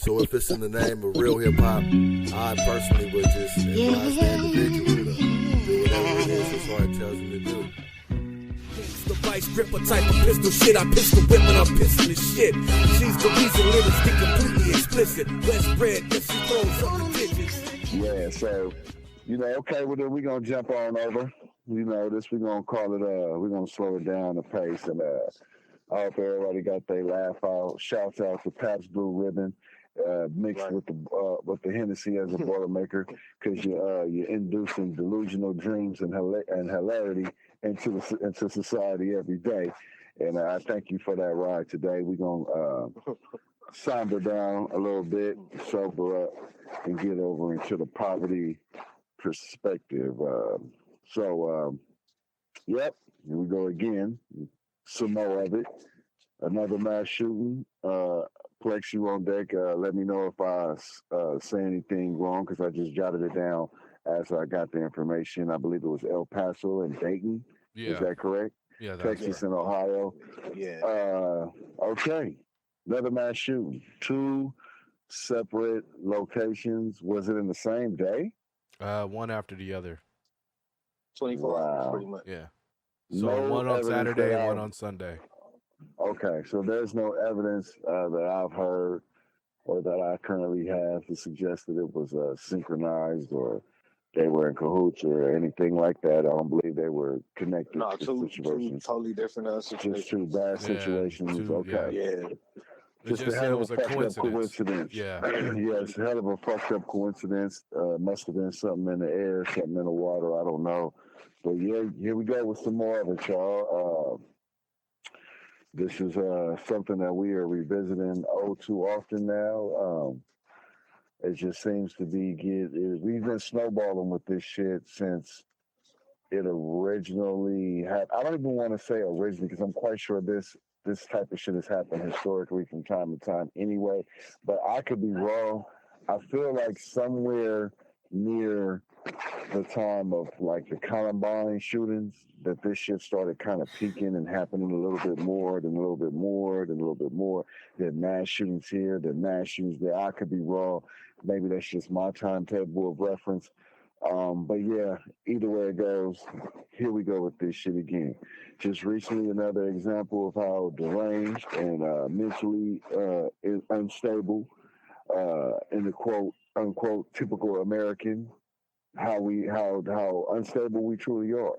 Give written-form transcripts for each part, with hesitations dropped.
So if it's in the name of real hip hop, I personally would just advise the individual to do whatever it is his heart tells him to do. The vice gripper type of pistol shit. I pistol whip when I'm pissing this shit. She's the reason lyrics get completely explicit. West bread, if she throws up the digits. Yeah, so, okay, well then we're going to jump on over. This we're going to call it, we're going to slow it down the pace. And I hope everybody got their laugh out. Shouts out to Pabst Blue Ribbon. Mixed with the Hennessy as a Boilermaker, because you're inducing delusional dreams and hilarity into society every day. And I thank you for that ride today. We're gonna somber down a little bit, sober up, and get over into the poverty perspective. Yep, here we go again. Some more of it. Another mass shooting. Plex, you on deck. Let me know if I say anything wrong, because I just jotted it down as I got the information. I believe it was El Paso and Dayton. Yeah. Is that correct? Yeah. Texas and Ohio. Yeah. Okay. Another mass shooting. 2 separate locations. Was it in the same day? One after the other. 24 hours, pretty much. Yeah. So one on Saturday and one on Sunday. Okay, so there's no evidence that I've heard or that I currently have to suggest that it was synchronized or they were in cahoots or anything like that. I don't believe they were connected. No, to two totally different situations. Just 2 bad situations. Okay. Yeah. Just it was a coincidence. Yeah. Yeah, it's a hell of a fucked up coincidence. Must have been something in the air, something in the water. I don't know. But yeah, here we go with some more of it, y'all. This is something that we are revisiting too often now. It just seems to be we've been snowballing with this shit since it originally happened. I don't even want to say originally, because I'm quite sure this type of shit has happened historically from time to time anyway. But I could be wrong. I feel like somewhere near the time of like the Columbine shootings that this shit started kind of peaking and happening a little bit more, then a little bit more, then a little bit more. Then mass shootings here, then mass shootings there. I could be wrong. Maybe that's just my timetable of reference. But yeah, either way it goes, here we go with this shit again. Just recently, another example of how deranged and mentally unstable, in the quote unquote typical American, how unstable we truly are.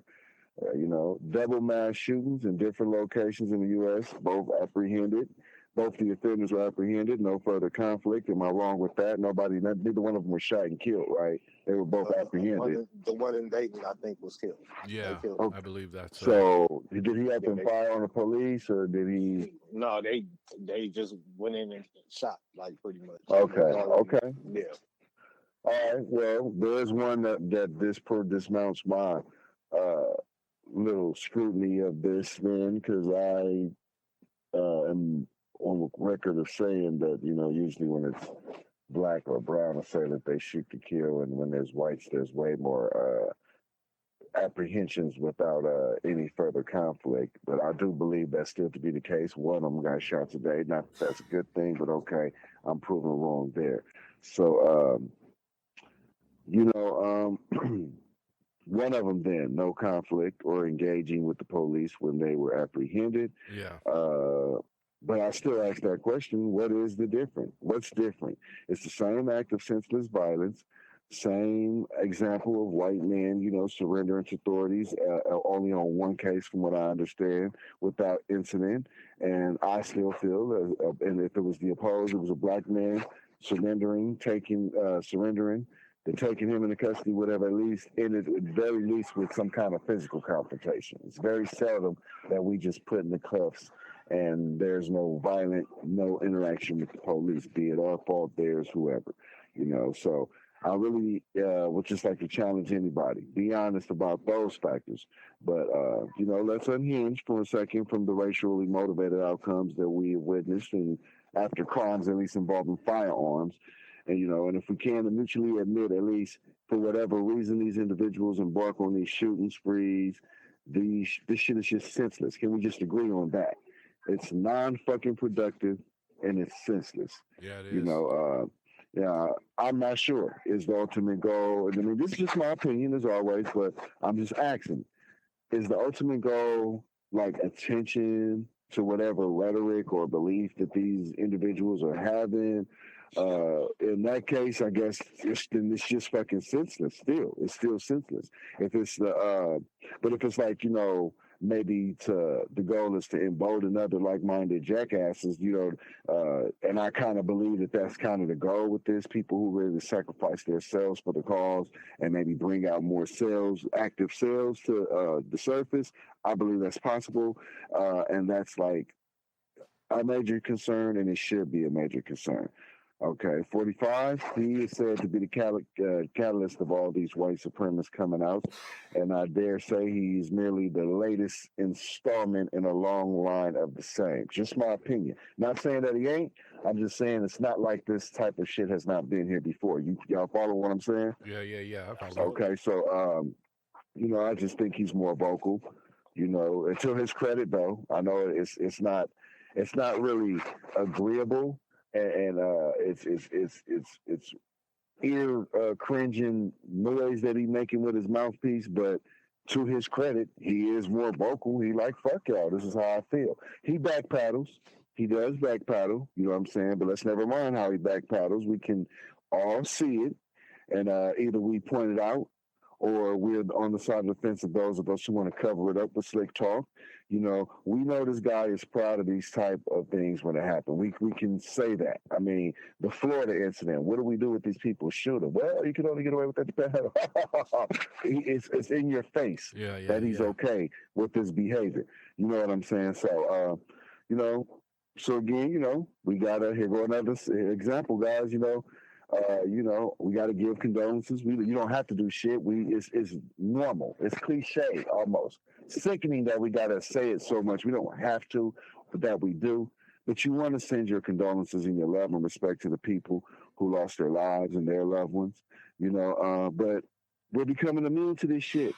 Double mass shootings in different locations in the U.S., both apprehended. Both the offenders were apprehended. No further conflict. Am I wrong with that? Neither one of them was shot and killed, right? They were both apprehended. The one in Dayton, I think, was killed. Yeah, okay. I believe that's so. Did he have to fire on the police, or did he? No, they just went in and shot, like, pretty much. Okay. Yeah. All right. Well, there's one that dismounts my little scrutiny of this, then, because I am on the record of saying that, usually when it's black or brown, I say that they shoot to kill, and when there's whites, there's way more apprehensions without any further conflict. But I do believe that's still to be the case. One of them got shot today. Not that that's a good thing, but okay, I'm proven wrong there. So, one of them then, no conflict or engaging with the police when they were apprehended. Yeah. But I still ask that question, what is the difference? What's different? It's the same act of senseless violence, same example of white men, surrendering to authorities, only on one case, from what I understand, without incident. And I still feel, and if it was the opposed, it was a black man surrendering, they're taking him into custody, whatever, at least, in the very least, with some kind of physical confrontation. It's very seldom that we just put in the cuffs and there's no no interaction with the police, be it our fault, theirs, whoever, So I really would just like to challenge anybody. Be honest about those factors. But, let's unhinge for a second from the racially motivated outcomes that we have witnessed, and after crimes, at least involving firearms. And, and if we can mutually admit, at least for whatever reason, these individuals embark on these shooting sprees, this shit is just senseless. Can we just agree on that? It's non-fucking productive. and it's senseless. Yeah, it is. You know, yeah, I'm not sure is the ultimate goal. I mean, this is just my opinion as always, but I'm just asking: is the ultimate goal like attention to whatever rhetoric or belief that these individuals are having? In that case, I guess then it's just fucking senseless. Still, it's still senseless. If it's but if it's like, you know, maybe the goal is to embolden other like-minded jackasses, you know, and I kind of believe that that's kind of the goal with this. People who really sacrifice themselves for the cause and maybe bring out more cells, active cells to the surface. I believe that's possible, and that's like a major concern, and it should be a major concern. Okay, 45, he is said to be the catalyst of all these white supremacists coming out, and I dare say he's merely the latest installment in a long line of the same. Just my opinion. Not saying that he ain't, I'm just saying it's not like this type of shit has not been here before. Y'all follow what I'm saying? Yeah, I follow. Okay, so, you know, I just think he's more vocal, you know, and to his credit, though, I know it's not really agreeable. And it's ear cringing noise that he's making with his mouthpiece, but to his credit, he is more vocal. He like, fuck y'all, this is how I feel. He backpedals. He does backpedal, you know what I'm saying? But let's never mind how he backpedals. We can all see it, and either we point it out or we're on the side of the fence of those of us who want to cover it up with slick talk. You know, we know this guy is proud of these type of things when it happened. We can say that. I mean, the Florida incident, what do we do with these people shooting? Well, you can only get away with that. It's in your face that he's okay with this behavior. You know what I'm saying? So, you know, so again, you know, we got to, here go another example, guys, you know, we got to give condolences. You don't have to do shit. It's normal. It's cliche almost. Sickening that we got to say it so much. We don't have to, but that we do. But you want to send your condolences and your love and respect to the people who lost their lives and their loved ones, you know. But we're becoming immune to this shit.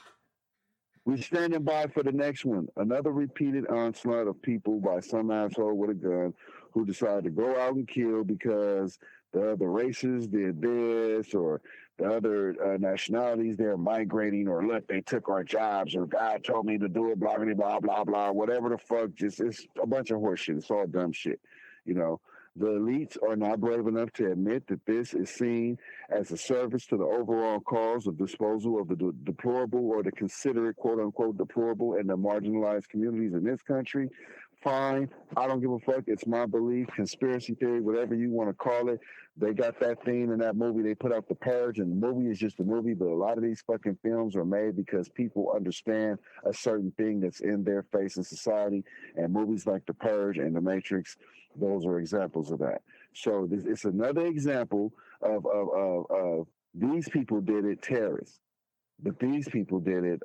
We're standing by for the next one. Another repeated onslaught of people by some asshole with a gun who decided to go out and kill because the other races did this, or the other nationalities, they're migrating, or look, they took our jobs, or God told me to do it, blah, blah, blah, blah, blah, whatever the fuck. Just, it's a bunch of horse shit. It's all dumb shit, you know. The elites are not brave enough to admit that this is seen as a service to the overall cause of disposal of the deplorable or the considerate, quote unquote, deplorable and the marginalized communities in this country. Fine. I don't give a fuck. It's my belief, conspiracy theory, whatever you want to call it. They got that theme in that movie. They put out The Purge, and the movie is just a movie, but a lot of these fucking films are made because people understand a certain thing that's in their face in society, and movies like The Purge and The Matrix, those are examples of that. So it's another example of these people did it, terrorists. But these people did it,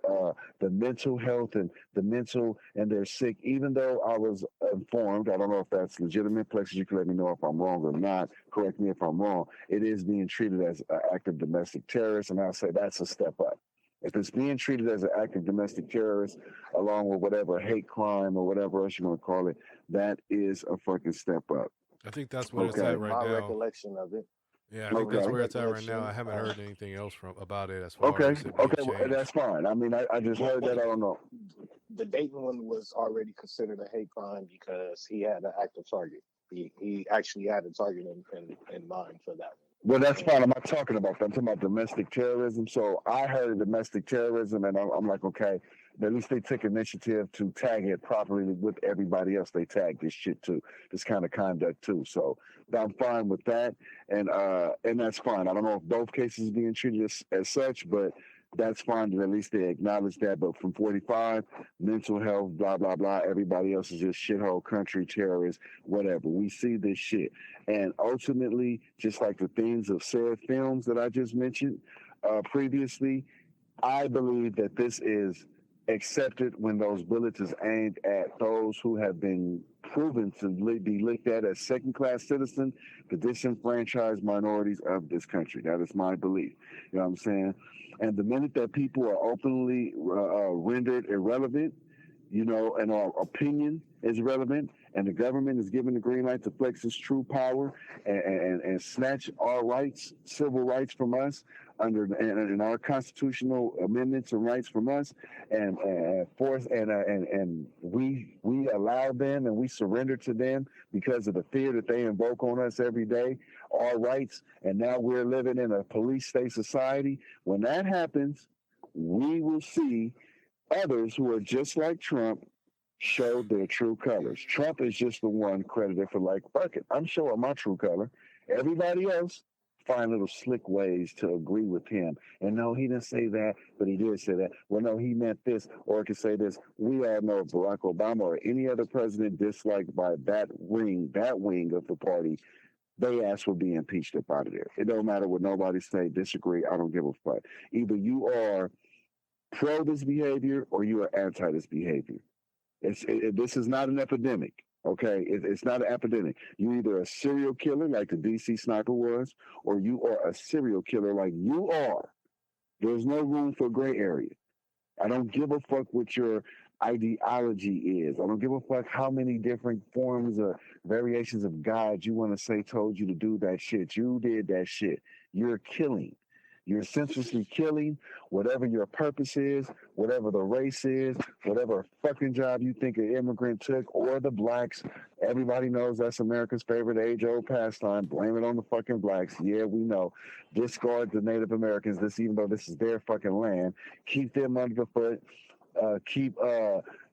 the mental health and the mental, and they're sick. Even though I was informed, I don't know if that's legitimate. Plexus, you can let me know if I'm wrong or not. Correct me if I'm wrong. It is being treated as an act of domestic terrorist, and I'll say that's a step up. If it's being treated as an act of domestic terrorist, along with whatever hate crime or whatever else you want to call it, that is a fucking step up. I think that's what it's at right now. My recollection of it. Yeah, I think that's where it's at right now. I haven't heard anything else about it as far as it well, that's fine. I mean, I just heard that. I don't know. The Dayton one was already considered a hate crime because he had an active target. He actually had a target in mind for that. Well, that's fine. I'm not talking about that. I'm talking about domestic terrorism. So I heard domestic terrorism, and I'm like, okay, at least they took initiative to tag it properly with everybody else. They tagged this shit too, this kind of conduct too. So I'm fine with that, and that's fine. I don't know if both cases being treated as such, but that's fine that at least they acknowledge that. But from 45, mental health, blah, blah, blah, everybody else is just shithole country terrorists, whatever. We see this shit. And ultimately, just like the themes of said films that I just mentioned previously, I believe that this is accepted when those bullets is aimed at those who have been proven to be looked at as second-class citizens, the disenfranchised minorities of this country. That is my belief. You know what I'm saying? And the minute that people are openly rendered irrelevant, you know, and our opinion is relevant, and the government is given the green light to flex its true power and snatch our rights, civil rights from us under and our constitutional amendments and rights from us, and force and we allow them and we surrender to them because of the fear that they invoke on us every day, our rights, and now we're living in a police state society. When that happens, we will see others who are just like Trump show their true colors. Trump is just the one credited for like, fuck it, I'm showing my true color. Everybody else find little slick ways to agree with him. And no, he didn't say that, but he did say that. Well, no, he meant this, or it could say this. We all know Barack Obama or any other president disliked by that wing of the party, they ask for being impeached up out of there. It don't matter what nobody say, disagree, I don't give a fuck. Either you are pro this behavior or you are anti this behavior. This is not an epidemic, okay? It's not an epidemic. You either a serial killer like the DC sniper was, or you are a serial killer like you are. There's no room for gray area. I don't give a fuck what your ideology is. I don't give a fuck how many different forms or variations of God you want to say told you to do that shit. You did that shit. You're killing. You're senselessly killing whatever your purpose is, whatever the race is, whatever fucking job you think an immigrant took, or the blacks. Everybody knows that's America's favorite age-old pastime. Blame it on the fucking blacks. Yeah, we know. Discard the Native Americans, even though this is their fucking land. Keep them under the foot. Keep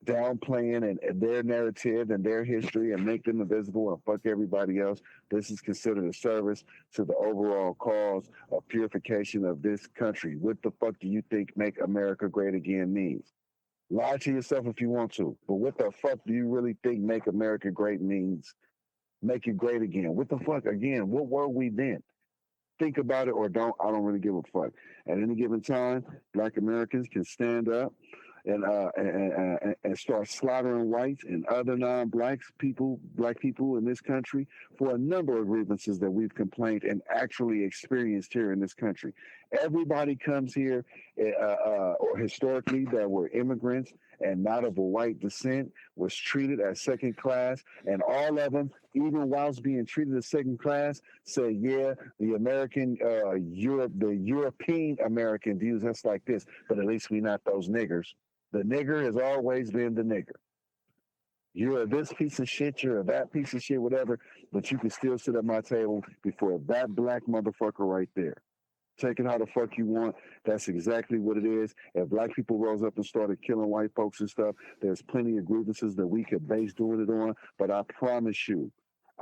downplaying and their narrative and their history and make them invisible and fuck everybody else. This is considered a service to the overall cause of purification of this country. What the fuck do you think make America great again means? Lie to yourself if you want to, but what the fuck do you really think make America great means? Make it great again. What the fuck? Again, what were we then? Think about it or don't. I don't really give a fuck. At any given time, Black Americans can stand up and start slaughtering whites and other black people in this country for a number of grievances that we've complained and actually experienced here in this country. Everybody comes here, or historically that were immigrants and not of a white descent, was treated as second class, and all of them, even whilst being treated as second class, say, yeah, the American, the European American views us like this, but at least we not those niggers. The nigger has always been the nigger. You're this piece of shit, you're that piece of shit, whatever, but you can still sit at my table before that black motherfucker right there. Take it how the fuck you want. That's exactly what it is. If black people rose up and started killing white folks and stuff, there's plenty of grievances that we could base doing it on, but I promise you,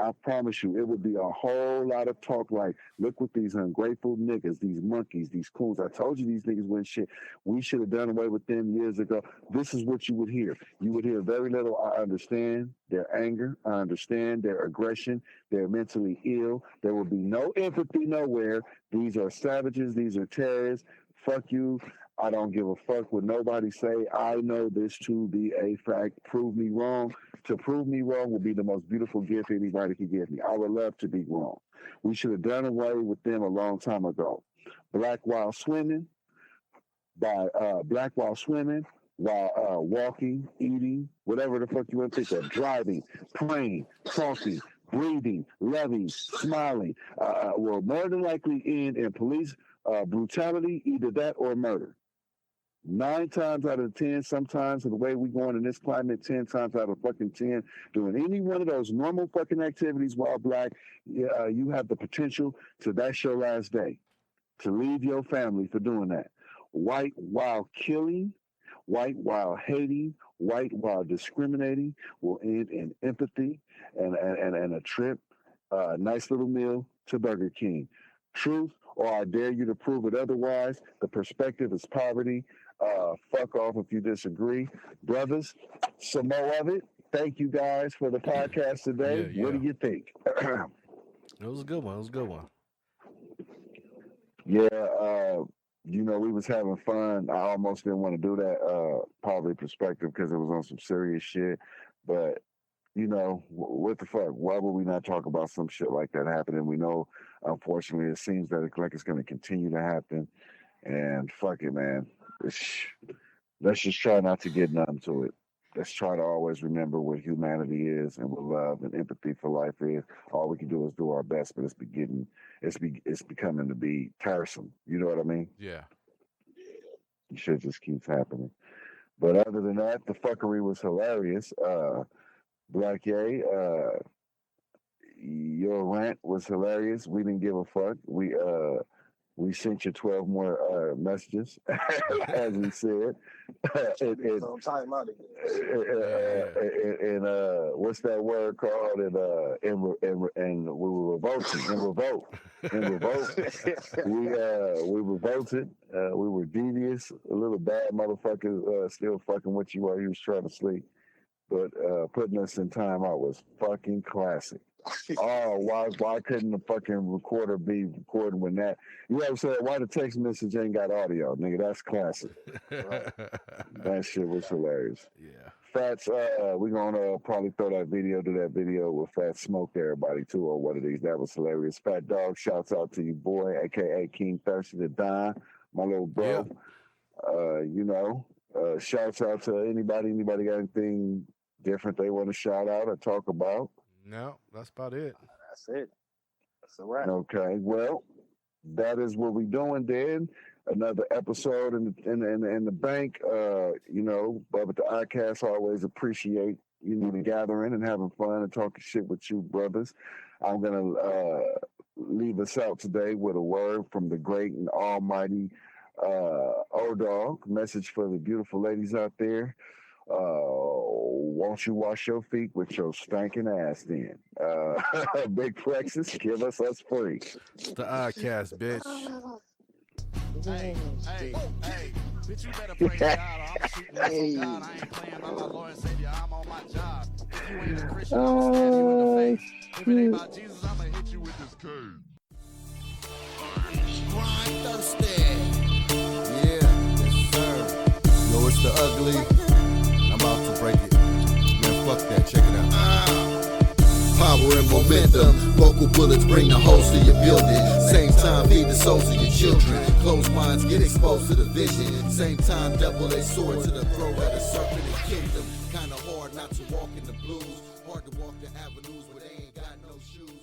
it would be a whole lot of talk like, look what these ungrateful niggas, these monkeys, these coons. I told you these niggas wouldn't shit. We should have done away with them years ago. This is what you would hear. You would hear very little, I understand their anger. I understand their aggression. They're mentally ill. There will be no empathy nowhere. These are savages. These are terrorists. Fuck you. I don't give a fuck what nobody say. I know this to be a fact. Prove me wrong. To prove me wrong will be the most beautiful gift anybody can give me. I would love to be wrong. We should have done away with them a long time ago. Black while swimming, while walking, eating, whatever the fuck you want to think of, driving, praying, talking, breathing, loving, smiling, will more than likely end in police brutality, either that or murder. 9 times out of 10, sometimes the way we going in this climate, 10 times out of fucking 10, doing any one of those normal fucking activities while black, you have the potential to, that's your last day, to leave your family for doing that. White while killing, white while hating, white while discriminating will end in empathy and a trip, a nice little meal to Burger King. Truth, or I dare you to prove it otherwise. The perspective is poverty. Fuck off if you disagree. Brothers, some more of it. Thank you guys for the podcast today. Yeah. What do you think? It was a good one. Yeah, we was having fun. I almost didn't want to do that poverty perspective because it was on some serious shit. But, what the fuck? Why would we not talk about some shit like that happening? We know, unfortunately, it seems that it's going to continue to happen. And fuck it, man. Let's just try not to get numb to it. let's try to always remember what humanity is and what love and empathy for life is. All we can do is do our best, but it's becoming to be tiresome. You know what I mean? Yeah. Shit just keeps happening. But other than that, the fuckery was hilarious. Black Ye, your rant was hilarious. We didn't give a fuck. We sent you 12 more messages, as we said. Don't time out And what's that word called? And we were revolting. In revolt. We revolted. We were devious. A little bad motherfuckers still fucking with you while you was trying to sleep. But putting us in time out was fucking classic. Oh, why couldn't the fucking recorder be recording when that? You ever said why the text message ain't got audio, nigga? That's classic. Right. That shit was hilarious. Yeah. Fats, we're gonna probably throw that video with Fat Smoke everybody too, or one of these. That was hilarious. Fat Dog, shouts out to you, boy, aka King Thirsty the Don, my little bro. Yep. Shouts out to anybody got anything different they want to shout out or talk about? No, that's about it. That's it. That's a wrap. Okay, well, that is what we're doing then. Another episode in the bank. But the ICAST always appreciate, the gathering and having fun and talking shit with you brothers. I'm going to leave us out today with a word from the great and almighty O-Dog. Message for the beautiful ladies out there. Won't you wash your feet with your stinking ass then? Big Plexus, give us free. It's the ICAST, bitch. Hey, bitch, you better pray to God, or I'm shooting at some God. I ain't playing by my Lord and Savior, I'm on my job. If you ain't a Christian, I'ma stab you in the face. If it ain't about Jesus, I'ma hit you with this cane. Grind thirsty. Yeah, yes sir. Yo, it's the ugly. I'm about to break it. Man, fuck that, check it out. Power and momentum, vocal bullets bring the holes to your building. Same time, feed the souls of your children. Closed minds get exposed to the vision. Same time, double-edged sword to the throat of the serpent and kingdom. Kinda hard not to walk in the blues. Hard to walk the avenues where they ain't got no shoes.